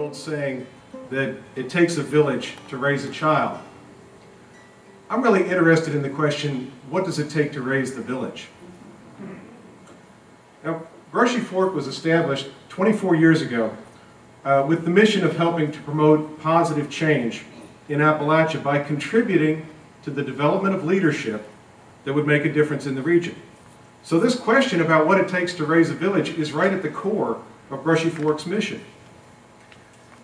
old saying that it takes a village to raise a child. I'm really interested in the question, what does it take to raise the village? Now, Brushy Fork was established 24 years ago with the mission of helping to promote positive change in Appalachia by contributing to the development of leadership that would make a difference in the region. So this question about what it takes to raise a village is right at the core of Brushy Fork's mission.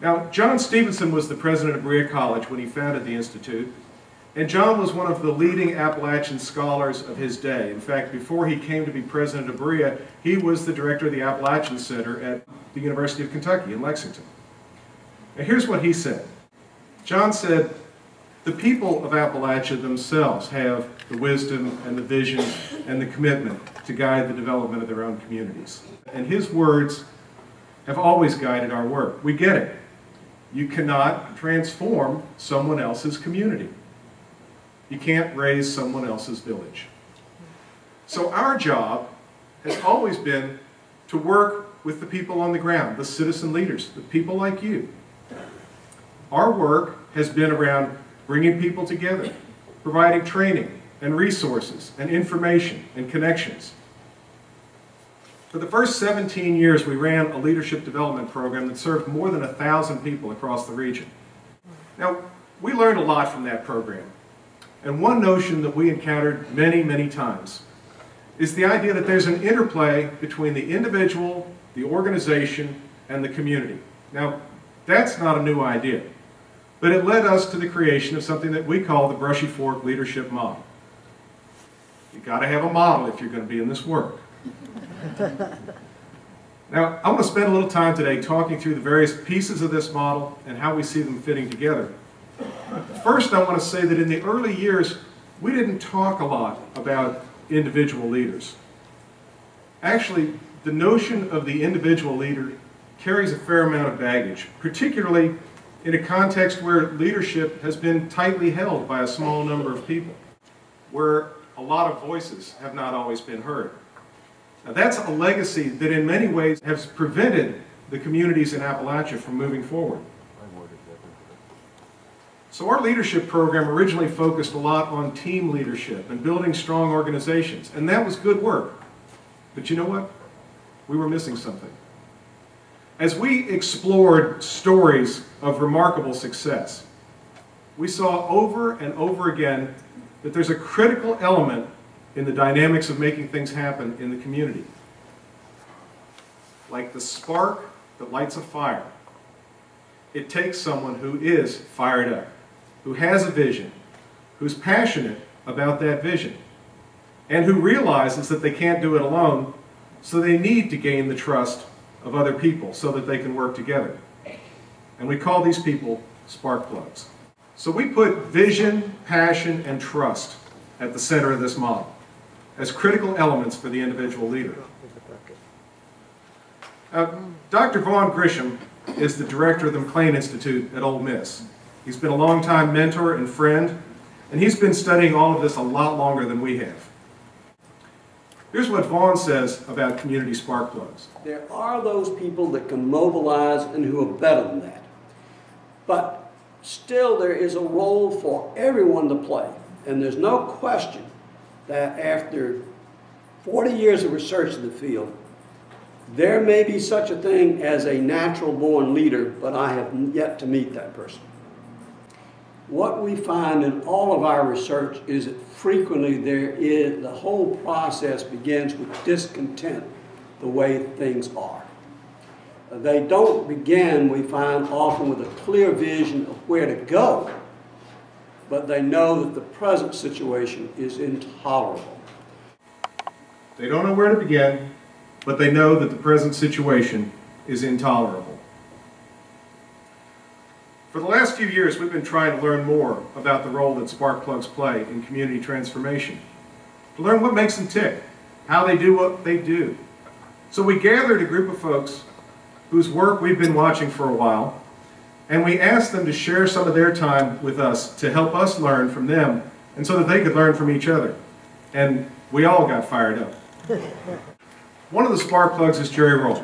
Now, John Stevenson was the president of Berea College when he founded the Institute, and John was one of the leading Appalachian scholars of his day. In fact, before he came to be president of Berea, he was the director of the Appalachian Center at the University of Kentucky in Lexington. Now, here's what he said. John said, "The people of Appalachia themselves have the wisdom and the vision and the commitment to guide the development of their own communities." And his words have always guided our work. We get it. You cannot transform someone else's community. You can't raise someone else's village. So our job has always been to work with the people on the ground, the citizen leaders, the people like you. Our work has been around bringing people together, providing training and resources and information and connections. For the first 17 years, we ran a leadership development program that served more than 1,000 people across the region. Now, we learned a lot from that program. And one notion that we encountered many, many times is the idea that there's an interplay between the individual, the organization, and the community. Now, that's not a new idea, but it led us to the creation of something that we call the Brushy Fork Leadership Model. You've got to have a model if you're going to be in this work. Now, I'm going to spend a little time today talking through the various pieces of this model and how we see them fitting together. First, I want to say that in the early years, we didn't talk a lot about individual leaders. Actually, the notion of the individual leader carries a fair amount of baggage, particularly in a context where leadership has been tightly held by a small number of people, where a lot of voices have not always been heard. Now, that's a legacy that in many ways has prevented the communities in Appalachia from moving forward. So our leadership program originally focused a lot on team leadership and building strong organizations, and that was good work. But you know what? We were missing something. As we explored stories of remarkable success, we saw over and over again that there's a critical element in the dynamics of making things happen in the community. Like the spark that lights a fire, it takes someone who is fired up, who has a vision, who's passionate about that vision, and who realizes that they can't do it alone, so they need to gain the trust of other people so that they can work together. And we call these people spark plugs. So we put vision, passion, and trust at the center of this model as critical elements for the individual leader. Dr. Vaughn Grisham is the director of the McLean Institute at Ole Miss. He's been a longtime mentor and friend, and he's been studying all of this a lot longer than we have. Here's what Vaughn says about community spark plugs. There are those people that can mobilize and who are better than that. But still there is a role for everyone to play. And there's no question that after 40 years of research in the field, there may be such a thing as a natural-born leader, but I have yet to meet that person. What we find in all of our research is that frequently the whole process begins with discontent the way things are. They don't begin, we find, often with a clear vision of where to go, but they know that the present situation is intolerable. They don't know where to begin, but they know that the present situation is intolerable. For the last few years, we've been trying to learn more about the role that spark plugs play in community transformation, to learn what makes them tick, how they do what they do. So we gathered a group of folks whose work we've been watching for a while, and we asked them to share some of their time with us to help us learn from them, and so that they could learn from each other. And we all got fired up. One of the spark plugs is Jerry Roll.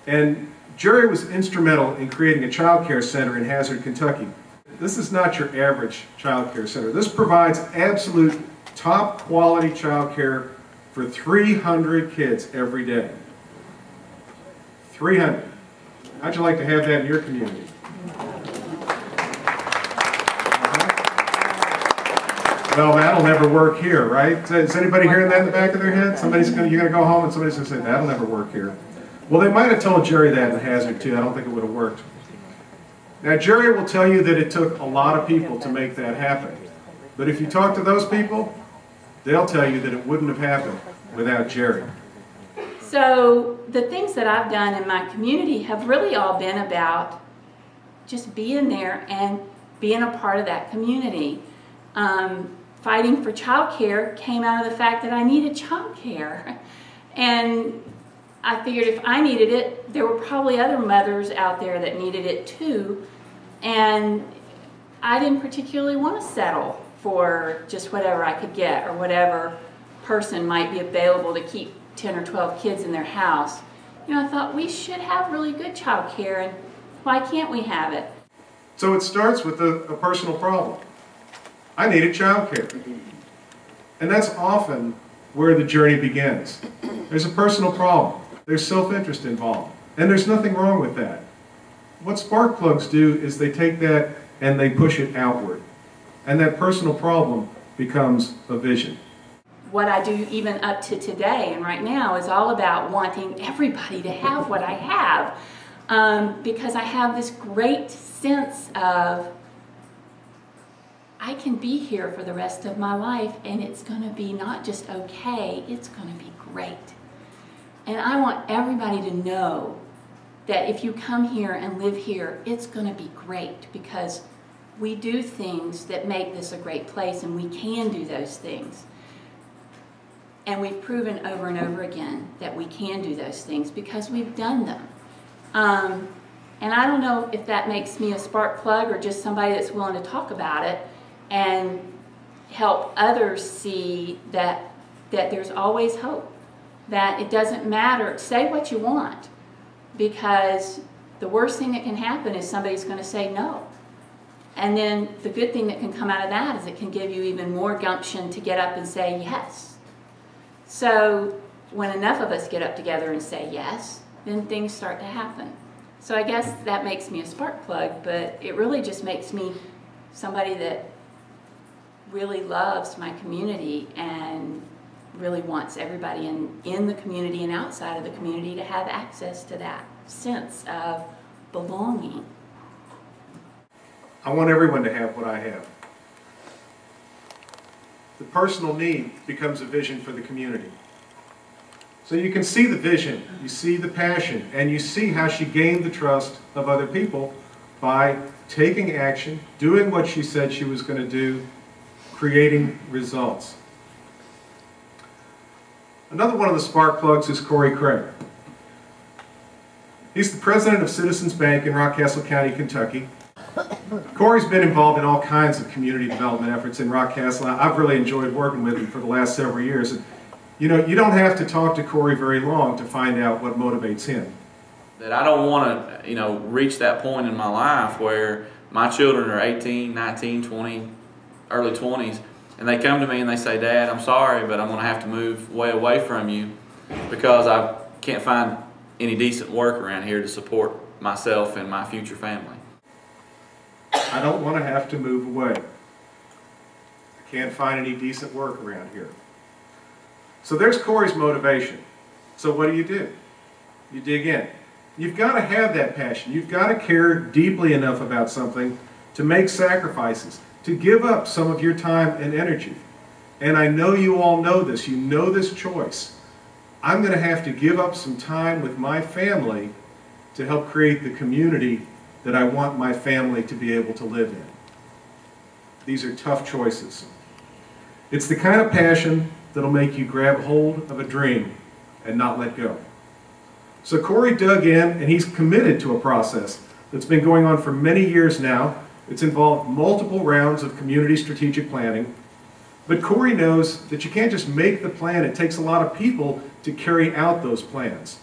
And Jerry was instrumental in creating a child care center in Hazard, Kentucky. This is not your average child care center. This provides absolute top quality child care for 300 kids every day. 300. How'd you like to have that in your community? Well, that'll never work here, right? Is anybody hearing that in the back of their head? You're going to go home and somebody's going to say, that'll never work here. Well, they might have told Jerry that in Hazard, too. I don't think it would have worked. Now, Jerry will tell you that it took a lot of people to make that happen. But if you talk to those people, they'll tell you that it wouldn't have happened without Jerry. So the things that I've done in my community have really all been about just being there and being a part of that community. Fighting for child care came out of the fact that I needed child care. And I figured if I needed it, there were probably other mothers out there that needed it too. And I didn't particularly want to settle for just whatever I could get or whatever person might be available to keep 10 or 12 kids in their house. You know, I thought we should have really good child care, and why can't we have it? So it starts with a personal problem. I needed child care. And that's often where the journey begins. There's a personal problem. There's self-interest involved. And there's nothing wrong with that. What spark plugs do is they take that and they push it outward. And that personal problem becomes a vision. What I do even up to today and right now is all about wanting everybody to have what I have, because I have this great sense of I can be here for the rest of my life, and it's going to be not just okay, it's going to be great. And I want everybody to know that if you come here and live here, it's going to be great, because we do things that make this a great place, and we can do those things. And we've proven over and over again that we can do those things because we've done them. And I don't know if that makes me a spark plug or just somebody that's willing to talk about it and help others see that there's always hope, that it doesn't matter. Say what you want, because the worst thing that can happen is somebody's going to say no. And then the good thing that can come out of that is it can give you even more gumption to get up and say yes. So when enough of us get up together and say yes, then things start to happen. So I guess that makes me a spark plug, but it really just makes me somebody that really loves my community and really wants everybody in the community and outside of the community to have access to that sense of belonging. I want everyone to have what I have. The personal need becomes a vision for the community. So you can see the vision, you see the passion, and you see how she gained the trust of other people by taking action, doing what she said she was going to do, creating results. Another one of the spark plugs is Corey Craig. He's the president of Citizens Bank in Rockcastle County, Kentucky. Corey's been involved in all kinds of community development efforts in Rockcastle. I've really enjoyed working with him for the last several years. And, you know, you don't have to talk to Corey very long to find out what motivates him. That I don't want to, reach that point in my life where my children are 18, 19, 20, early 20s, and they come to me and they say, "Dad, I'm sorry, but I'm going to have to move way away from you because I can't find any decent work around here to support myself and my future family." I don't want to have to move away. I can't find any decent work around here. So there's Corey's motivation. So what do? You dig in. You've got to have that passion. You've got to care deeply enough about something to make sacrifices, to give up some of your time and energy. And I know you all know this. You know this choice. I'm going to have to give up some time with my family to help create the community that I want my family to be able to live in. These are tough choices. It's the kind of passion that'll make you grab hold of a dream and not let go. So Corey dug in, and he's committed to a process that's been going on for many years now. It's involved multiple rounds of community strategic planning. But Corey knows that you can't just make the plan. It takes a lot of people to carry out those plans.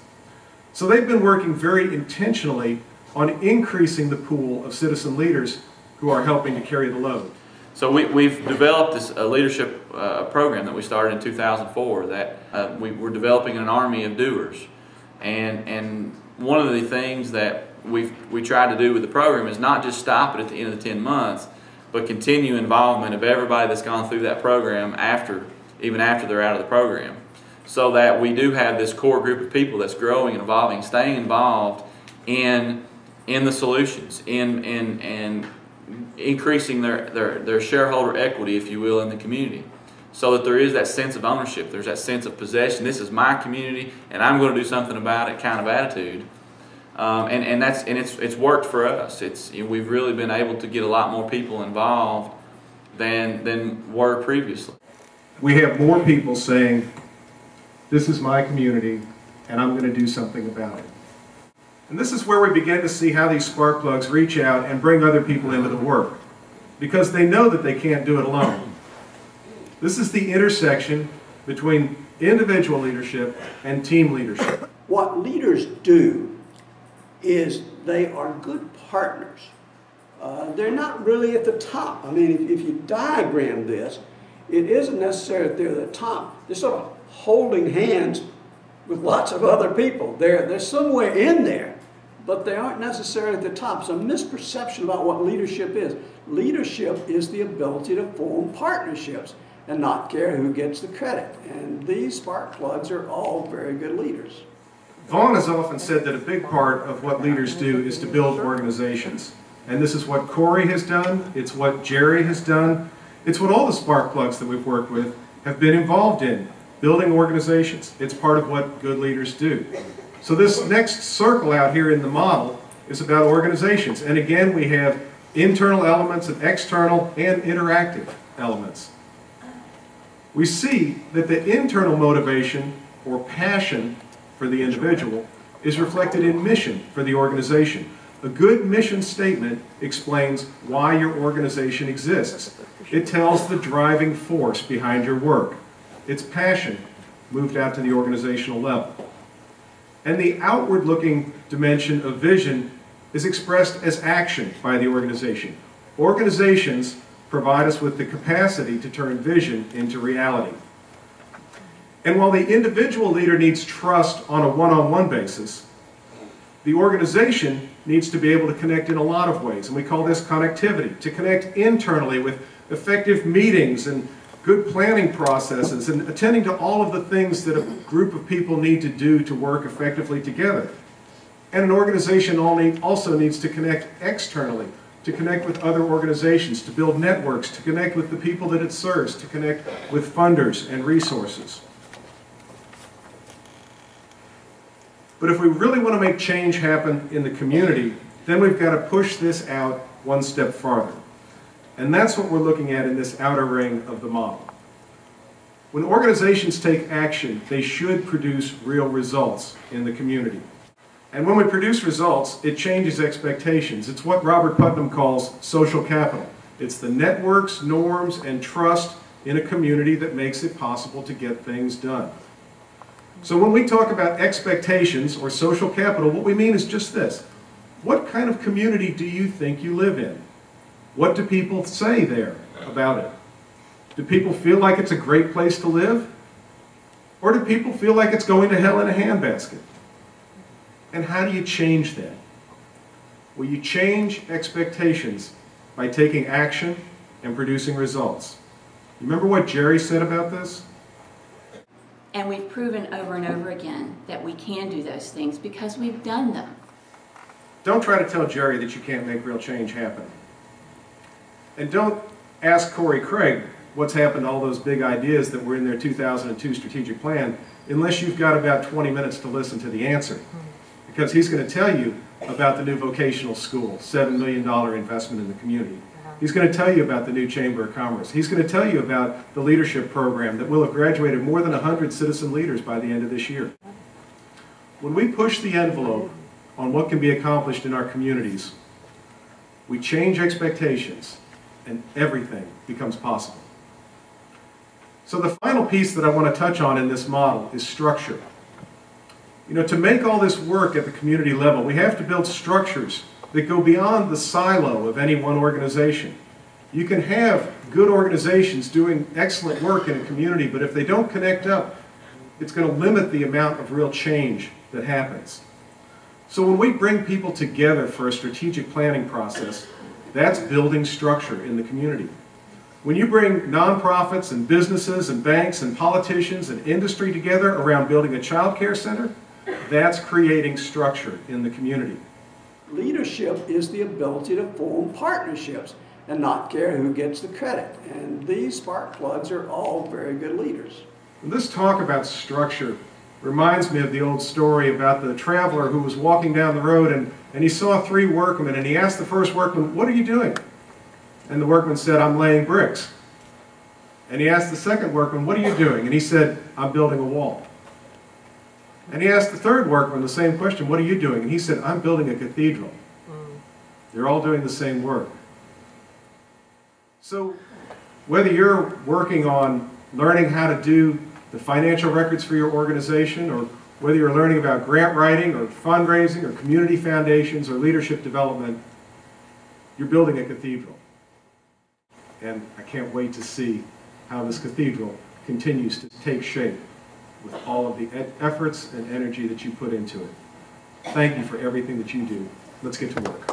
So they've been working very intentionally on increasing the pool of citizen leaders who are helping to carry the load. So we've developed this leadership program that we started in 2004 that we're developing an army of doers. And one of the things that we tried to do with the program is not just stop it at the end of the 10 months, but continue involvement of everybody that's gone through that program even after they're out of the program. So that we do have this core group of people that's growing and evolving, staying involved in the solutions, in increasing their shareholder equity, if you will, in the community, so that there is that sense of ownership, there's that sense of possession. This is my community, and I'm going to do something about it kind of attitude. And it's worked for us. We've really been able to get a lot more people involved than were previously. We have more people saying, this is my community, and I'm going to do something about it. And this is where we begin to see how these spark plugs reach out and bring other people into the work, because they know that they can't do it alone. This is the intersection between individual leadership and team leadership. What leaders do is they are good partners. They're not really at the top. I mean, if you diagram this, it isn't necessarily that they're at the top. They're sort of holding hands with lots of other people. They're somewhere in there, but they aren't necessarily at the top. It's a misperception about what leadership is. Leadership is the ability to form partnerships and not care who gets the credit. And these spark plugs are all very good leaders. Vaughn has often said that a big part of what leaders do is to build organizations. And this is what Corey has done, it's what Jerry has done, it's what all the spark plugs that we've worked with have been involved in, building organizations. It's part of what good leaders do. So this next circle out here in the model is about organizations. And again, we have internal elements and external and interactive elements. We see that the internal motivation or passion for the individual is reflected in mission for the organization. A good mission statement explains why your organization exists. It tells the driving force behind your work. It's passion moved out to the organizational level. And the outward-looking dimension of vision is expressed as action by the organization. Organizations provide us with the capacity to turn vision into reality. And while the individual leader needs trust on a one-on-one basis, the organization needs to be able to connect in a lot of ways, and we call this connectivity, to connect internally with effective meetings and good planning processes and attending to all of the things that a group of people need to do to work effectively together. And an organization also needs to connect externally, to connect with other organizations, to build networks, to connect with the people that it serves, to connect with funders and resources. But if we really want to make change happen in the community, then we've got to push this out one step farther. And that's what we're looking at in this outer ring of the model. When organizations take action, they should produce real results in the community. And when we produce results, it changes expectations. It's what Robert Putnam calls social capital. It's the networks, norms, and trust in a community that makes it possible to get things done. So when we talk about expectations or social capital, what we mean is just this. What kind of community do you think you live in? What do people say there about it? Do people feel like it's a great place to live? Or do people feel like it's going to hell in a handbasket? And how do you change that? Well, you change expectations by taking action and producing results. Remember what Jerry said about this? And we've proven over and over again that we can do those things because we've done them. Don't try to tell Jerry that you can't make real change happen. And don't ask Corey Craig what's happened to all those big ideas that were in their 2002 strategic plan unless you've got about 20 minutes to listen to the answer. Because he's going to tell you about the new vocational school, $7 million investment in the community. He's going to tell you about the new Chamber of Commerce. He's going to tell you about the leadership program that will have graduated more than 100 citizen leaders by the end of this year. When we push the envelope on what can be accomplished in our communities, we change expectations and everything becomes possible. So the final piece that I want to touch on in this model is structure. You know, to make all this work at the community level, we have to build structures that go beyond the silo of any one organization. You can have good organizations doing excellent work in a community, but if they don't connect up, it's going to limit the amount of real change that happens. So when we bring people together for a strategic planning process, that's building structure in the community. When you bring nonprofits and businesses and banks and politicians and industry together around building a child care center, that's creating structure in the community. Leadership is the ability to form partnerships and not care who gets the credit. And these spark plugs are all very good leaders. This talk about structure reminds me of the old story about the traveler who was walking down the road and he saw 3 workmen, and he asked the first workman, "What are you doing?" And the workman said, "I'm laying bricks." And he asked the second workman, "What are you doing?" And he said, "I'm building a wall." And he asked the third workman the same question, "What are you doing?" And he said, "I'm building a cathedral." They're all doing the same work. So whether you're working on learning how to do the financial records for your organization, or whether you're learning about grant writing or fundraising or community foundations or leadership development, you're building a cathedral. And I can't wait to see how this cathedral continues to take shape with all of the efforts and energy that you put into it. Thank you for everything that you do. Let's get to work.